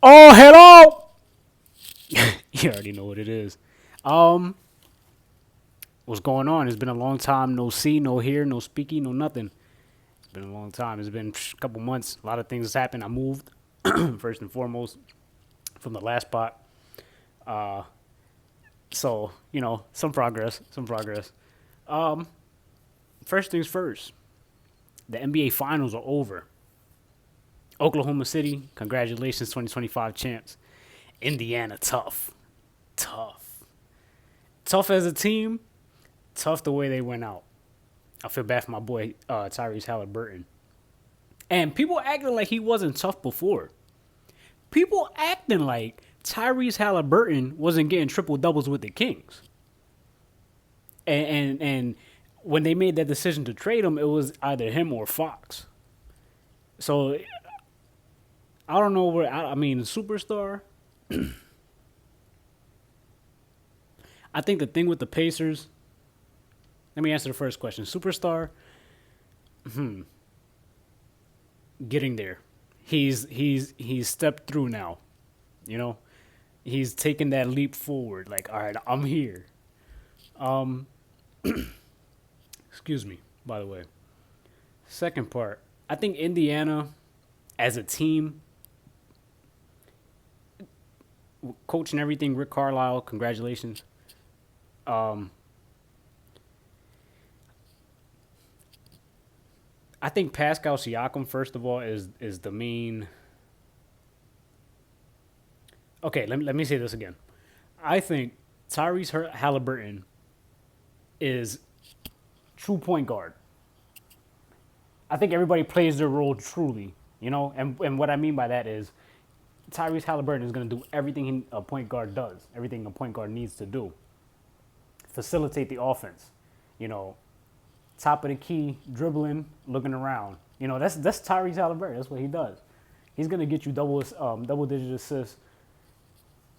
Oh, hello! You already know what it is. Um, what's going on? It's been a long time. No see, no hear, no speaky, no nothing. It's been a long time. It's been a couple months. A lot of things has happened. I moved, first and foremost, from the last spot. Uh, so, some progress, some progress. Um, First things first. The NBA Finals are over. Oklahoma City, congratulations, 2025 champs. Indiana, tough. Tough. Tough as a team, tough the way they went out. I feel bad for my boy Tyrese Halliburton. And people acting like he wasn't tough before. People acting like Tyrese Halliburton wasn't getting triple doubles with the Kings. And when they made that decision to trade him, it was either him or Fox. So I don't know where. I mean, superstar. I think the thing with the Pacers. Let me answer the first question. Superstar. Getting there. He's stepped through now. You know, he's taken that leap forward. Like, all right, I'm here. Um, excuse me. By the way, second part. I think Indiana, as a team, coach and everything. Rick Carlisle, congratulations. Um, I think Pascal Siakam, first of all, is the main. Okay, let me say this again. I think Tyrese Halliburton is true point guard. I think everybody plays their role truly, and what I mean by that is Tyrese Halliburton is going to do everything a point guard does, everything a point guard needs to do, facilitate the offense, you know, top of the key, dribbling, looking around. That's Tyrese Halliburton. That's what he does. He's gonna get you double digit assists.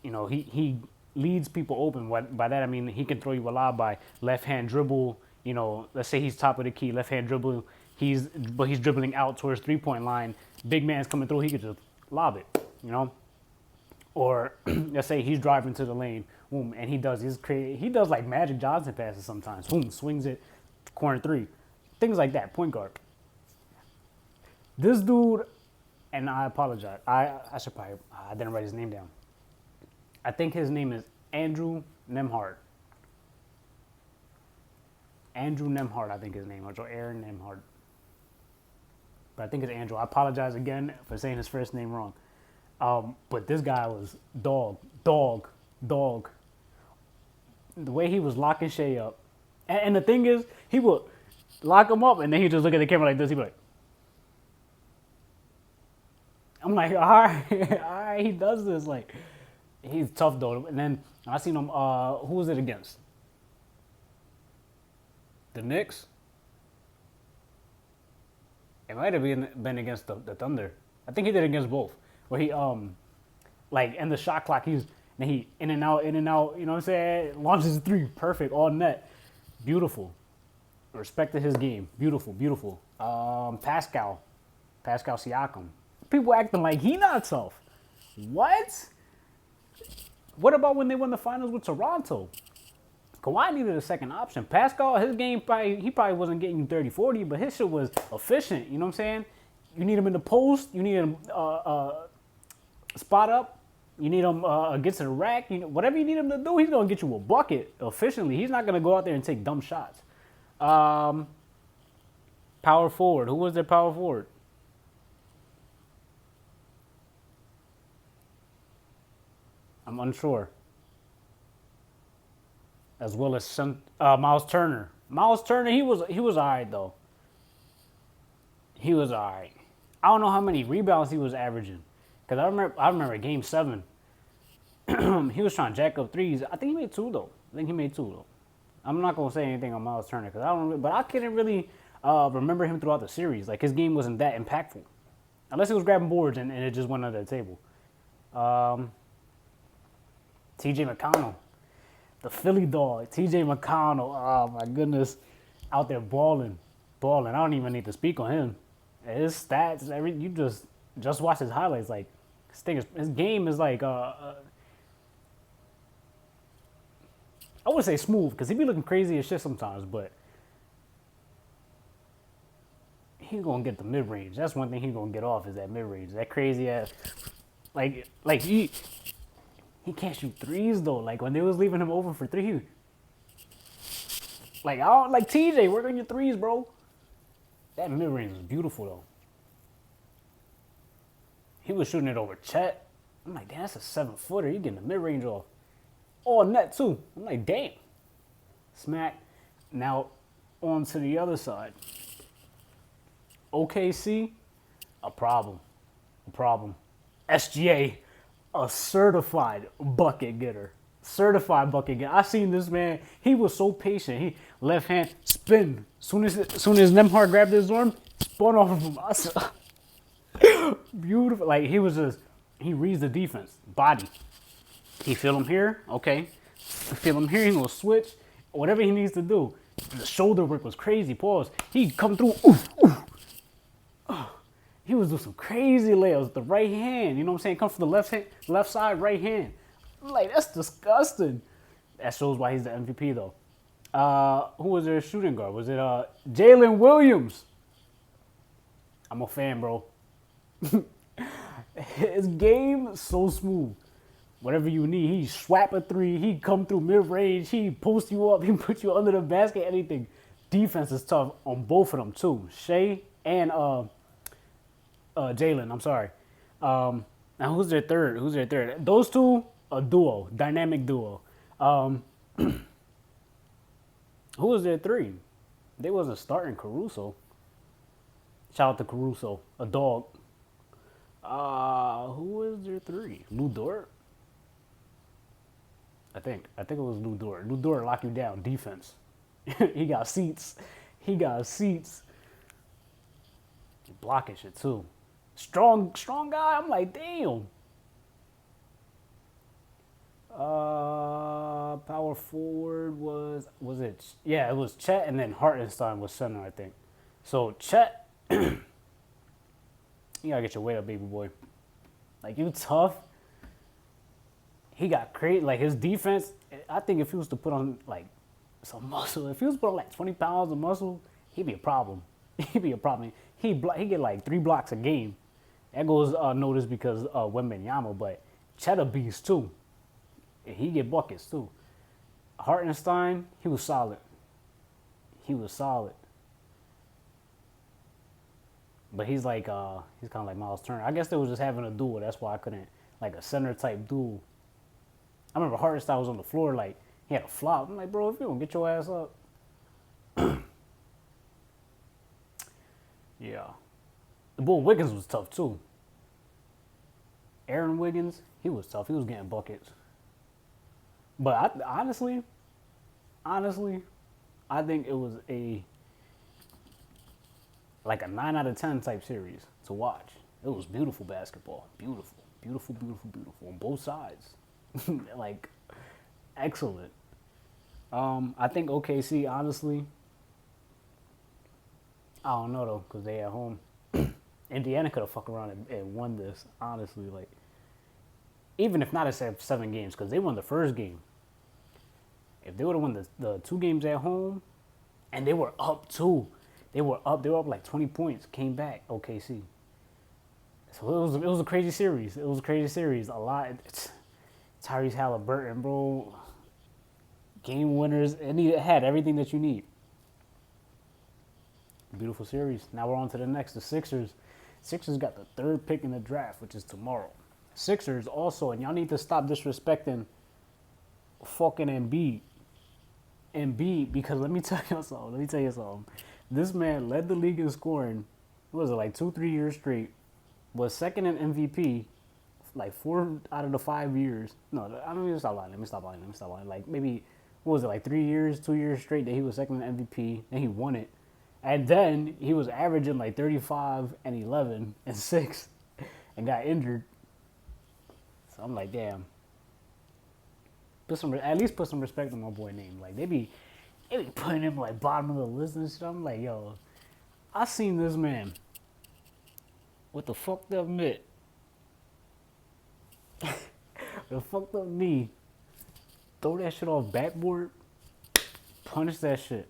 He leads people open. By that I mean he can throw you a lob by left hand dribble. Let's say he's top of the key, left hand dribble. He's dribbling out towards 3-point line. Big man's coming through. He could just lob it. Or let's say he's driving to the lane, boom, and he does like Magic Johnson passes sometimes. Boom, swings it, corner three, things like that. Point guard. This dude, and I apologize. I didn't write his name down. I think his name is Andrew Nemhard. Andrew Nemhard, I think his name, or Aaron Nemhard. But I think it's Andrew. I apologize again for saying his first name wrong. But this guy was dog. The way he was locking Shea up. And the thing is, he would lock him up and then he'd just look at the camera like this. He'd be like, I'm like, all right, he does this. Like, he's tough though. And then I seen him, who was it against? The Knicks? It might have been against the Thunder. I think he did against both. Where he like in the shot clock he in and out, you know what I'm saying? Launches a three, perfect, all net. Beautiful. Respected his game. Beautiful. Pascal Siakam. People acting like he not tough. What? What about when they won the finals with Toronto? Kawhi needed a second option. Pascal, his game he probably wasn't getting you 30-40, but his shit was efficient. You know what I'm saying? You need him in the post. You need him spot up. You need him get to the rack. Whatever you need him to do, he's gonna get you a bucket efficiently. He's not gonna go out there and take dumb shots. Power forward. Who was their power forward? I'm unsure. As well as Miles Turner. Miles Turner, he was alright though. He was alright. I don't know how many rebounds he was averaging. Because I remember game 7. He was trying to jack up threes. I think he made 2 though. I'm not gonna say anything on Miles Turner because but I couldn't really remember him throughout the series. Like his game wasn't that impactful, unless he was grabbing boards and it just went under the table. T.J. McConnell, the Philly dog. T.J. McConnell. Oh my goodness, out there balling. I don't even need to speak on him. His stats, you just watch his highlights. Like His game is like I would say smooth because he be looking crazy as shit sometimes, but he's gonna get the mid range. That's one thing he's gonna get off is that mid range. That crazy ass, like he can't shoot threes though. Like when they was leaving him open for three, I don't like TJ. Work on your threes, bro. That mid range was beautiful though. He was shooting it over Chet. I'm like, damn, that's a 7-footer. You getting the mid range off. All net too. I'm like, damn. Smack. Now on to the other side. OKC, a problem. SGA, a certified bucket getter. I seen this man. He was so patient. He left hand spin. Soon as Nemhard grabbed his arm, spun off of him. I said, beautiful. Like he reads the defense. Body. He feel him here. Okay. Feel him here. He gonna switch. Whatever he needs to do. The shoulder work was crazy. Pause. He come through. He was doing some crazy layups with the right hand. You know what I'm saying? Come from the left side, right hand. I'm like, that's disgusting. That shows why he's the MVP though. Who was their shooting guard? Was it Jalen Williams? I'm a fan, bro. His game so smooth. Whatever you need, he swap a three, he come through mid-range, he post you up, he put you under the basket, anything. Defense is tough on both of them too. Shea and Jalen, I'm sorry. Now who's their third? Those two, a duo, dynamic duo. Who was their three? They wasn't starting Caruso. Shout out to Caruso, a dog. Who was their three? Lou Dort? I think it was Lou Dort. Lou Dort lock you down, defense. He got seats. He blocking shit too. Strong guy. I'm like, damn. Power forward was it? Yeah, it was Chet, and then Hartenstein was center, I think. So Chet, you gotta get your weight up, baby boy. Like, you tough. He got crazy. Like, his defense, I think if he was to put on like some muscle, if he was to put on like 20 pounds of muscle, he'd be a problem. He get like 3 blocks a game. That goes noticed because Wembanyama, but Chet a beast too. He get buckets too. Hartenstein, he was solid. But he's like he's kind of like Miles Turner. I guess they was just having a duel. That's why I couldn't, like a center type duel. I remember Hartenstein was on the floor, like he had a flop. I'm like, bro, if you don't get your ass up. Yeah. The Bull Wiggins was tough too. Aaron Wiggins, he was tough. He was getting buckets. But honestly, I think it was like a 9 out of 10 type series to watch. It was beautiful basketball. Beautiful on both sides. Like, excellent. I think OKC, honestly, I don't know though, because they at home. Indiana could have fucked around and won this, honestly. Like, even if not at 7 games, because they won the first game. If they would have won the 2 games at home, and they were up too. They were up like 20 points, came back, OKC. So it was a crazy series. A lot. Tyrese Halliburton, bro. Game winners, and he had everything that you need. Beautiful series. Now we're on to the next, the Sixers. Sixers got the 3rd pick in the draft, which is tomorrow. Sixers also, and y'all need to stop disrespecting fucking Embiid, because let me tell you something. This man led the league in scoring, what was it, like 2-3 years straight, was second in MVP, like 4 out of the 5 years. No, I don't even stop lying. Let me stop lying. Like, maybe, what was it, like 2 years straight that he was second in MVP, and he won it. And then he was averaging like 35 and 11 and 6 and got injured. So I'm like, damn. At least put some respect on my boy name. Like, they be putting him like bottom of the list and shit. I'm like, yo, I seen this man with the fucked up mitt The fucked up knee. Throw that shit off backboard. Punish that shit.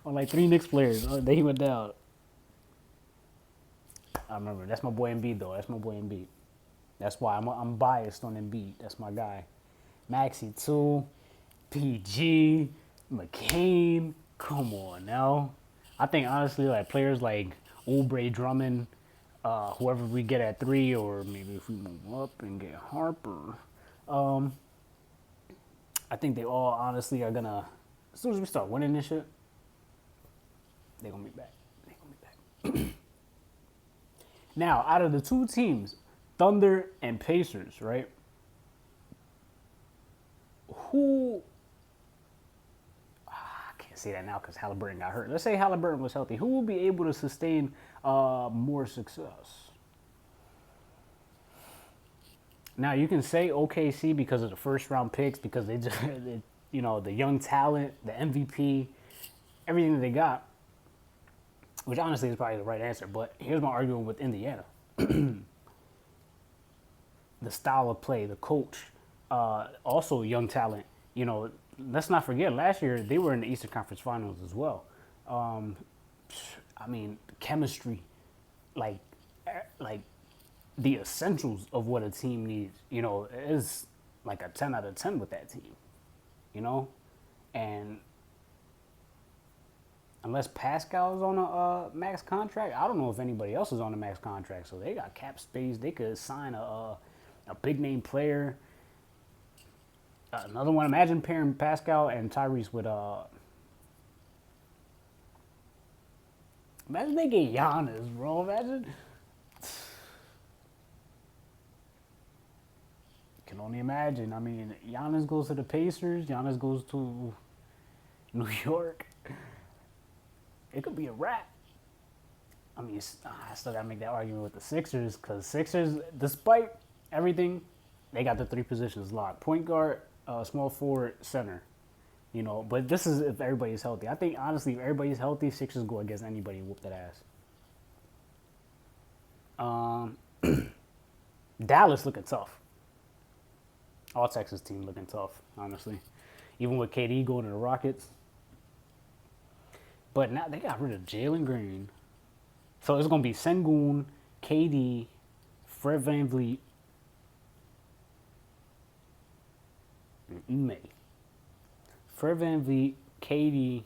On like 3 Knicks players. Oh, then he went down. I remember. That's my boy Embiid, though. That's my boy Embiid. That's why I'm biased on Embiid. That's my guy. Maxey, too. PG. McCain. Come on, now. I think, honestly, like, players like Oubre, Drummond, whoever we get at 3, or maybe if we move up and get Harper, I think they all, honestly, are going to, as soon as we start winning this shit, they're going to be back. They're going to be back. Now, out of the 2 teams, Thunder and Pacers, right? Who, I can't say that now because Halliburton got hurt. Let's say Halliburton was healthy. Who will be able to sustain more success? Now, you can say OKC because of the first round picks, because they just, you know, the young talent, the MVP, everything that they got, which honestly is probably the right answer. But here's my argument with Indiana. The style of play, the coach, also young talent. You know, let's not forget, last year they were in the Eastern Conference Finals as well. I mean, chemistry, like the essentials of what a team needs, you know, is like a 10 out of 10 with that team, you know? And unless Pascal's on a max contract, I don't know if anybody else is on a max contract. So they got cap space. They could sign a big name player. Another one. Imagine pairing Pascal and Tyrese with imagine they get Giannis, bro. Imagine. Can only imagine. I mean, Giannis goes to the Pacers. Giannis goes to New York. It could be a wrap. I mean, I still got to make that argument with the Sixers, because Sixers, despite everything, they got the 3 positions locked. Point guard, small forward, center. You know, but this is if everybody's healthy. I think, honestly, if everybody's healthy, Sixers go against anybody and whoop that ass. Dallas looking tough. All Texas team looking tough, honestly. Even with KD going to the Rockets. But now they got rid of Jalen Green. So it's going to be Sengun, KD, Fred VanVleet, and Ime. Fred VanVleet, KD,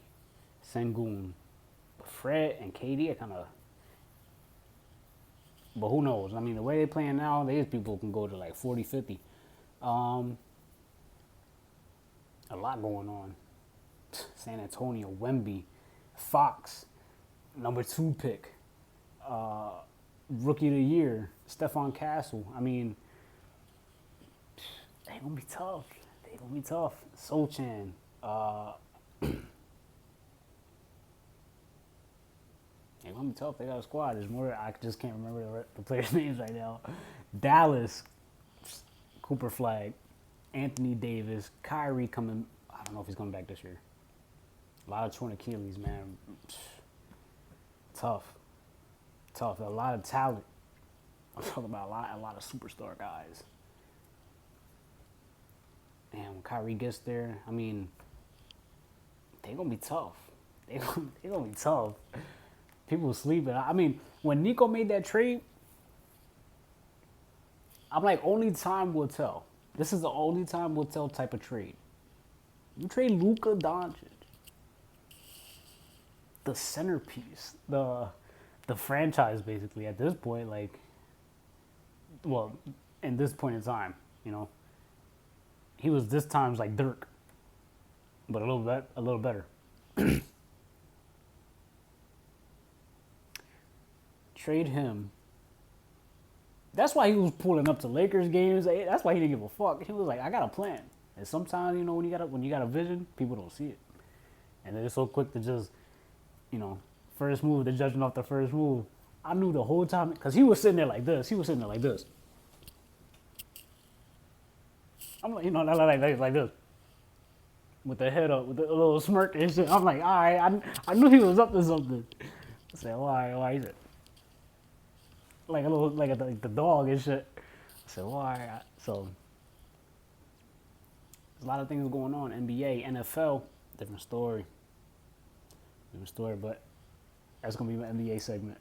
Sengun. But Fred and KD are kind of... But who knows? I mean, the way they're playing now, these people can go to like 40, 50. A lot going on. San Antonio, Wemby, Fox, number 2 pick, rookie of the year, Stephon Castle. I mean, they gonna be tough. They gonna be tough. Sochan, they gonna be tough. They got a squad. There's more. I just can't remember the players' names right now. Dallas, Cooper Flag, Anthony Davis, Kyrie coming. I don't know if he's coming back this year. A lot of torn Achilles, man. Tough. A lot of talent. I'm talking about a lot of superstar guys. And when Kyrie gets there, I mean, they're going to be tough. They're going to be tough. People sleeping. I mean, when Nico made that trade, I'm like, only time will tell. This is the only time will tell type of trade. You trade Luka Doncic, the centerpiece, the franchise basically at this point, like, well, in this point in time, you know, he was this time's like Dirk, but a little better. Trade him. That's why he was pulling up to Lakers games. That's why he didn't give a fuck. He was like, I got a plan. And sometimes, you know, when you got a vision, people don't see it. And they're so quick to just, you know, first move, they're judging off the first move. I knew the whole time, because he was sitting there like this. I'm like, you know, like this. With the head up, with a little smirk and shit. I'm like, all right, I knew he was up to something. I said, why is it? Like a little, like the dog and shit. I said, well, all right. So there's a lot of things going on. NBA, NFL, different story. Different story, but that's going to be my NBA segment.